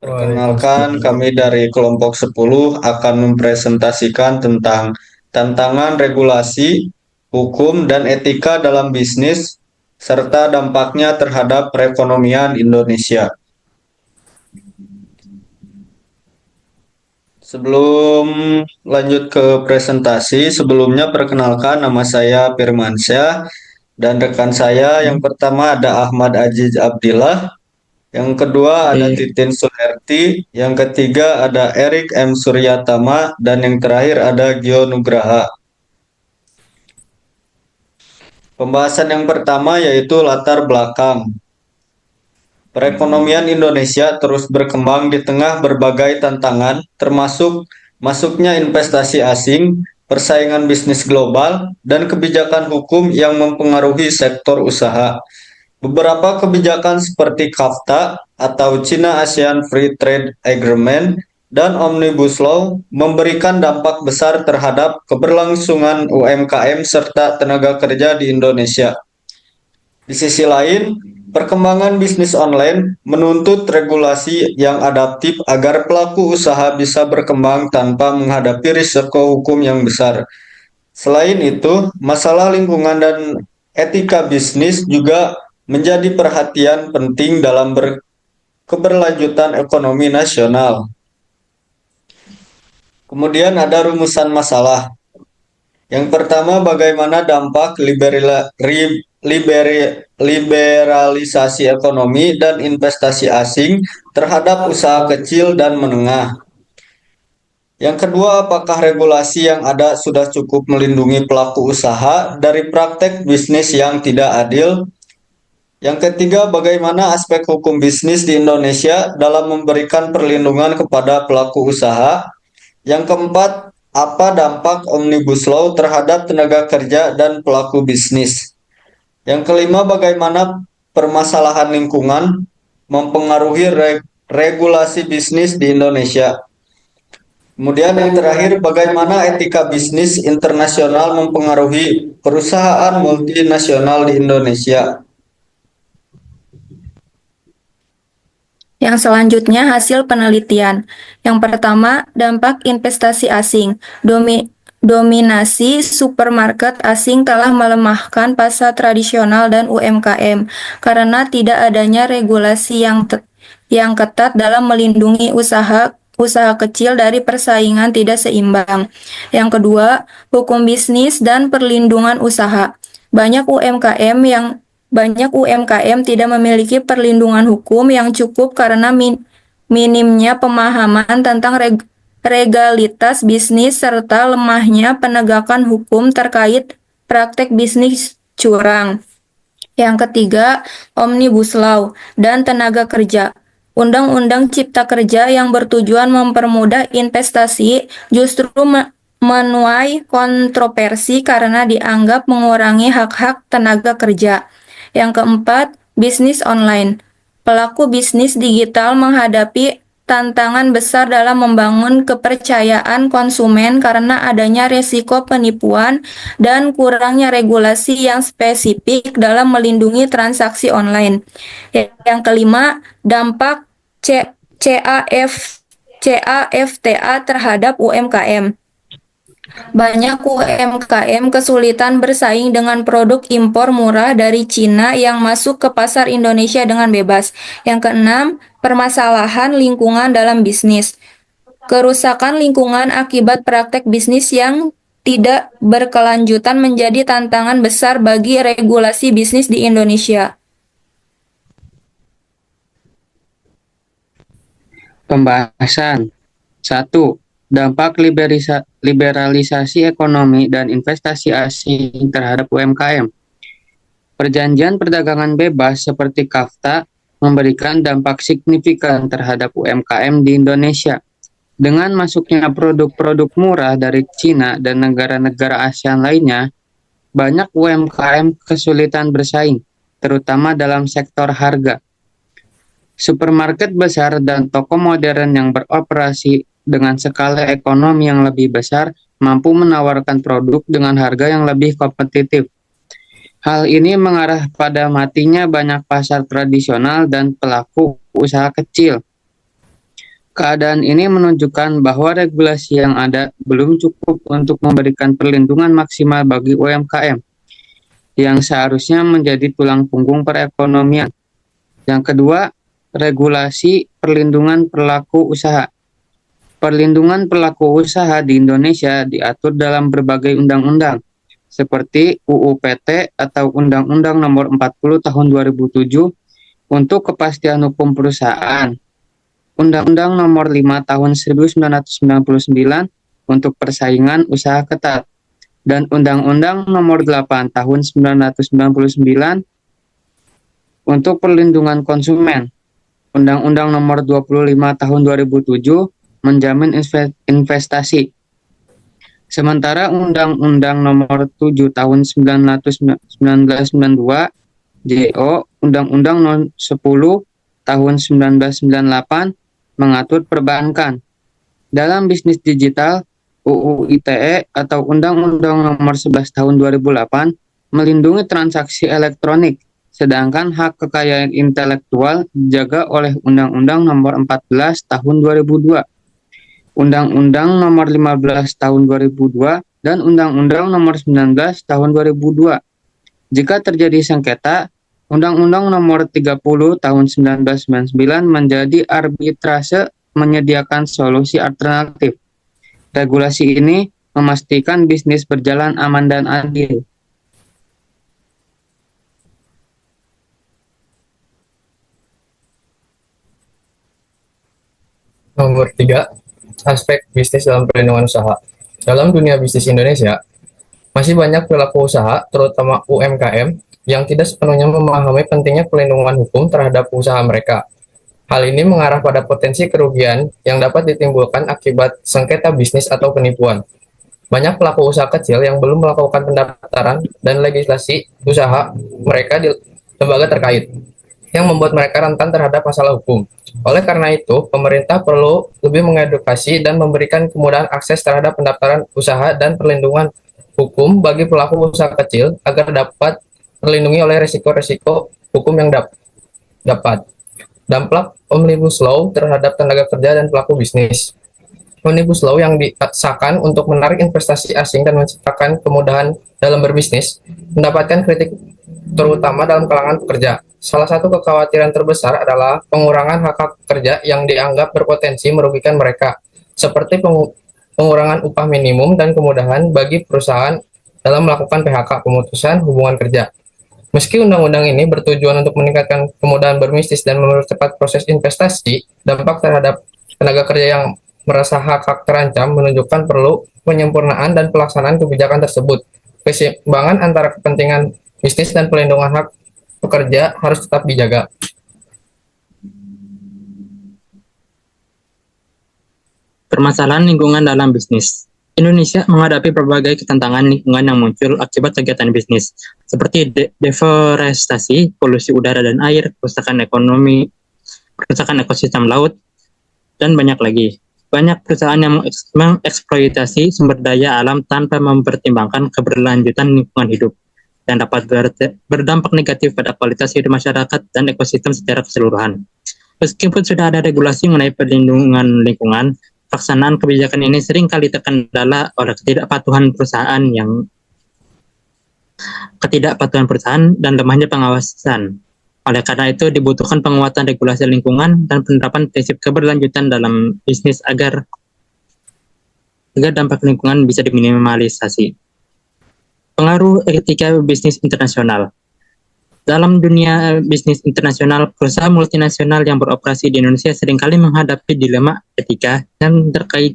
Perkenalkan, kami dari kelompok 10 akan mempresentasikan tentang tantangan regulasi, hukum, dan etika dalam bisnis, serta dampaknya terhadap perekonomian Indonesia. Sebelum lanjut ke presentasi, sebelumnya perkenalkan nama saya Firmansyah dan rekan saya yang pertama ada Ahmad Aziz Abdillah, yang kedua ada Titin Suherti, yang ketiga ada Erik M. Suryatama, dan yang terakhir ada Gio Nugraha. Pembahasan yang pertama yaitu latar belakang. Perekonomian Indonesia terus berkembang di tengah berbagai tantangan, termasuk masuknya investasi asing, persaingan bisnis global, dan kebijakan hukum yang mempengaruhi sektor usaha. Beberapa kebijakan seperti CAFTA atau China ASEAN Free Trade Agreement dan Omnibus Law memberikan dampak besar terhadap keberlangsungan UMKM serta tenaga kerja di Indonesia. Di sisi lain, perkembangan bisnis online menuntut regulasi yang adaptif agar pelaku usaha bisa berkembang tanpa menghadapi risiko hukum yang besar. Selain itu, masalah lingkungan dan etika bisnis juga menjadi perhatian penting dalam keberlanjutan ekonomi nasional. Kemudian ada rumusan masalah. Yang pertama, bagaimana dampak liberalisasi ekonomi dan investasi asing terhadap usaha kecil dan menengah. Yang kedua, apakah regulasi yang ada sudah cukup melindungi pelaku usaha dari praktek bisnis yang tidak adil? Yang ketiga, bagaimana aspek hukum bisnis di Indonesia dalam memberikan perlindungan kepada pelaku usaha? Yang keempat, apa dampak Omnibus Law terhadap tenaga kerja dan pelaku bisnis? Yang kelima, bagaimana permasalahan lingkungan mempengaruhi regulasi bisnis di Indonesia? Kemudian yang terakhir, bagaimana etika bisnis internasional mempengaruhi perusahaan multinasional di Indonesia? Yang selanjutnya hasil penelitian. Yang pertama, dampak investasi asing. Dominasi supermarket asing telah melemahkan pasar tradisional dan UMKM karena tidak adanya regulasi yang ketat dalam melindungi usaha kecil dari persaingan tidak seimbang. Yang kedua, hukum bisnis dan perlindungan usaha. Banyak UMKM tidak memiliki perlindungan hukum yang cukup karena minimnya pemahaman tentang legalitas bisnis serta lemahnya penegakan hukum terkait praktek bisnis curang. Yang ketiga, Omnibus Law dan tenaga kerja. Undang-undang Cipta Kerja yang bertujuan mempermudah investasi justru menuai kontroversi karena dianggap mengurangi hak-hak tenaga kerja. Yang keempat, bisnis online. Pelaku bisnis digital menghadapi tantangan besar dalam membangun kepercayaan konsumen karena adanya risiko penipuan dan kurangnya regulasi yang spesifik dalam melindungi transaksi online. Yang kelima, dampak CAFTA terhadap UMKM. Banyak UMKM kesulitan bersaing dengan produk impor murah dari Cina yang masuk ke pasar Indonesia dengan bebas. Yang keenam, permasalahan lingkungan dalam bisnis. Kerusakan lingkungan akibat praktek bisnis yang tidak berkelanjutan menjadi tantangan besar bagi regulasi bisnis di Indonesia. Pembahasan 1. Dampak liberalisasi ekonomi dan investasi asing terhadap UMKM. Perjanjian perdagangan bebas seperti CAFTA memberikan dampak signifikan terhadap UMKM di Indonesia. Dengan masuknya produk-produk murah dari Cina dan negara-negara ASEAN lainnya, banyak UMKM kesulitan bersaing, terutama dalam sektor harga. Supermarket besar dan toko modern yang beroperasi dengan skala ekonomi yang lebih besar mampu menawarkan produk dengan harga yang lebih kompetitif. Hal ini mengarah pada matinya banyak pasar tradisional dan pelaku usaha kecil. Keadaan ini menunjukkan bahwa regulasi yang ada belum cukup untuk memberikan perlindungan maksimal bagi UMKM yang seharusnya menjadi tulang punggung perekonomian. Yang kedua, regulasi perlindungan pelaku usaha. Perlindungan pelaku usaha di Indonesia diatur dalam berbagai undang-undang, seperti UU PT atau Undang-Undang Nomor 40 Tahun 2007 untuk kepastian hukum perusahaan, Undang-Undang Nomor 5 Tahun 1999 untuk persaingan usaha ketat, dan Undang-Undang Nomor 8 Tahun 1999 untuk perlindungan konsumen. Undang-Undang Nomor 25 Tahun 2007 menjamin investasi. Sementara Undang-Undang Nomor 7 Tahun 1992 JO, Undang-Undang Nomor 10 Tahun 1998 mengatur perbankan. Dalam bisnis digital, UU ITE atau Undang-Undang Nomor 11 Tahun 2008 melindungi transaksi elektronik, sedangkan hak kekayaan intelektual dijaga oleh Undang-Undang Nomor 14 Tahun 2002, Undang-Undang Nomor 15 Tahun 2002, dan Undang-Undang Nomor 19 Tahun 2002. Jika terjadi sengketa, Undang-Undang Nomor 30 Tahun 1999 menjadi arbitrase menyediakan solusi alternatif. Regulasi ini memastikan bisnis berjalan aman dan adil. Nomor 3, aspek bisnis dalam perlindungan usaha. Dalam dunia bisnis Indonesia, masih banyak pelaku usaha, terutama UMKM, yang tidak sepenuhnya memahami pentingnya perlindungan hukum terhadap usaha mereka. Hal ini mengarah pada potensi kerugian yang dapat ditimbulkan akibat sengketa bisnis atau penipuan. Banyak pelaku usaha kecil yang belum melakukan pendaftaran dan legislasi usaha mereka di lembaga terkait, yang membuat mereka rentan terhadap masalah hukum. Oleh karena itu, pemerintah perlu lebih mengedukasi dan memberikan kemudahan akses terhadap pendaftaran usaha dan perlindungan hukum bagi pelaku usaha kecil agar dapat terlindungi oleh risiko-risiko hukum yang dapat. Dampak Omnibus Law terhadap tenaga kerja dan pelaku bisnis. Omnibus Law yang disahkan untuk menarik investasi asing dan menciptakan kemudahan dalam berbisnis mendapatkan kritik terutama dalam kalangan pekerja. Salah satu kekhawatiran terbesar adalah pengurangan hak-hak kerja yang dianggap berpotensi merugikan mereka, seperti pengurangan upah minimum dan kemudahan bagi perusahaan dalam melakukan PHK, pemutusan hubungan kerja. Meski undang-undang ini bertujuan untuk meningkatkan kemudahan berbisnis dan mempercepat proses investasi, dampak terhadap tenaga kerja yang merasa hak-hak terancam menunjukkan perlu penyempurnaan dan pelaksanaan kebijakan tersebut. Keseimbangan antara kepentingan bisnis dan pelindungan hak pekerja harus tetap dijaga. Permasalahan lingkungan dalam bisnis. Indonesia menghadapi berbagai ketantangan lingkungan yang muncul akibat kegiatan bisnis, seperti deforestasi, polusi udara dan air, kerusakan ekonomi, kerusakan ekosistem laut, dan banyak lagi. Banyak perusahaan yang mengeksploitasi sumber daya alam tanpa mempertimbangkan keberlanjutan lingkungan hidup, yang dapat berdampak negatif pada kualitas hidup masyarakat dan ekosistem secara keseluruhan. Meskipun sudah ada regulasi mengenai perlindungan lingkungan, pelaksanaan kebijakan ini sering kali terkendala oleh ketidakpatuhan perusahaan dan lemahnya pengawasan. Oleh karena itu dibutuhkan penguatan regulasi lingkungan dan penerapan prinsip keberlanjutan dalam bisnis agar dampak lingkungan bisa diminimalisasi. Pengaruh etika bisnis internasional. Dalam dunia bisnis internasional, perusahaan multinasional yang beroperasi di Indonesia seringkali menghadapi dilema etika yang terkait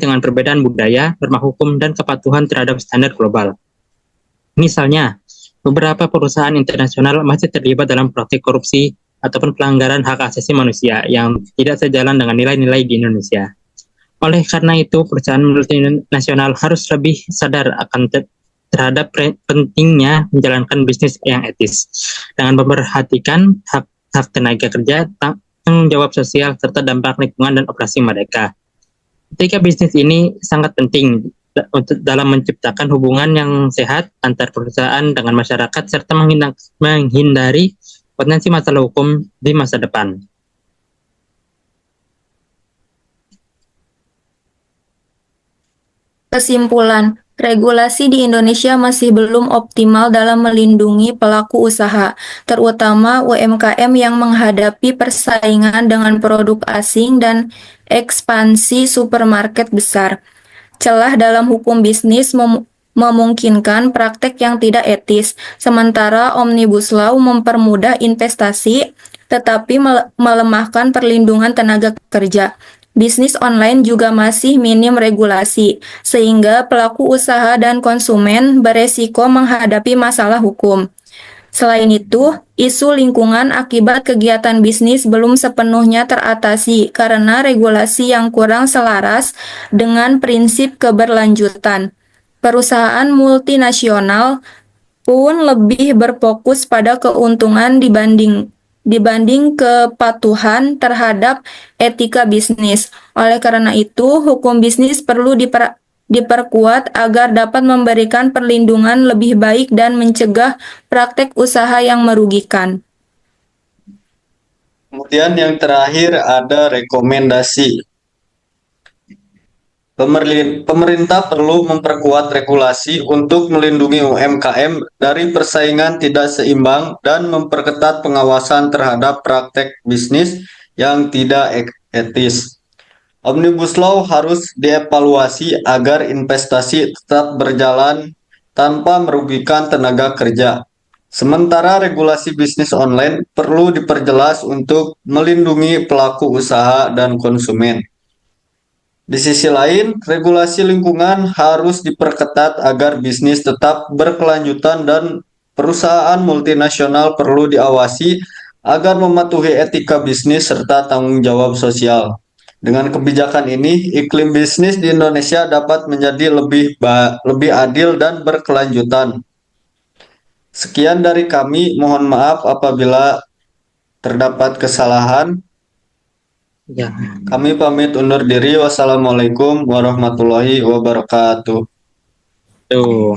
dengan perbedaan budaya, norma hukum, dan kepatuhan terhadap standar global. Misalnya, beberapa perusahaan internasional masih terlibat dalam praktik korupsi ataupun pelanggaran hak asasi manusia yang tidak sejalan dengan nilai-nilai di Indonesia. Oleh karena itu, perusahaan multinasional harus lebih sadar akan terhadap pentingnya menjalankan bisnis yang etis dengan memperhatikan hak tenaga kerja, tanggung jawab sosial, serta dampak lingkungan dan operasi mereka. Etika bisnis ini sangat penting untuk dalam menciptakan hubungan yang sehat antar perusahaan dengan masyarakat serta menghindari potensi masalah hukum di masa depan. Kesimpulan, regulasi di Indonesia masih belum optimal dalam melindungi pelaku usaha, terutama UMKM yang menghadapi persaingan dengan produk asing dan ekspansi supermarket besar. Celah dalam hukum bisnis memungkinkan praktek yang tidak etis, sementara Omnibus Law mempermudah investasi tetapi melemahkan perlindungan tenaga kerja. Bisnis online juga masih minim regulasi, sehingga pelaku usaha dan konsumen beresiko menghadapi masalah hukum. Selain itu, isu lingkungan akibat kegiatan bisnis belum sepenuhnya teratasi karena regulasi yang kurang selaras dengan prinsip keberlanjutan. Perusahaan multinasional pun lebih berfokus pada keuntungan dibanding kepatuhan terhadap etika bisnis. Oleh karena itu, hukum bisnis perlu diperkuat agar dapat memberikan perlindungan lebih baik dan mencegah praktek usaha yang merugikan. Kemudian yang terakhir ada rekomendasi. Pemerintah perlu memperkuat regulasi untuk melindungi UMKM dari persaingan tidak seimbang dan memperketat pengawasan terhadap praktek bisnis yang tidak etis. Omnibus Law harus dievaluasi agar investasi tetap berjalan tanpa merugikan tenaga kerja. Sementara regulasi bisnis online perlu diperjelas untuk melindungi pelaku usaha dan konsumen. Di sisi lain, regulasi lingkungan harus diperketat agar bisnis tetap berkelanjutan dan perusahaan multinasional perlu diawasi agar mematuhi etika bisnis serta tanggung jawab sosial. Dengan kebijakan ini, iklim bisnis di Indonesia dapat menjadi lebih adil dan berkelanjutan. Sekian dari kami, mohon maaf apabila terdapat kesalahan. Ya, Kami pamit undur diri. Wassalamualaikum warahmatullahi wabarakatuh. tuh.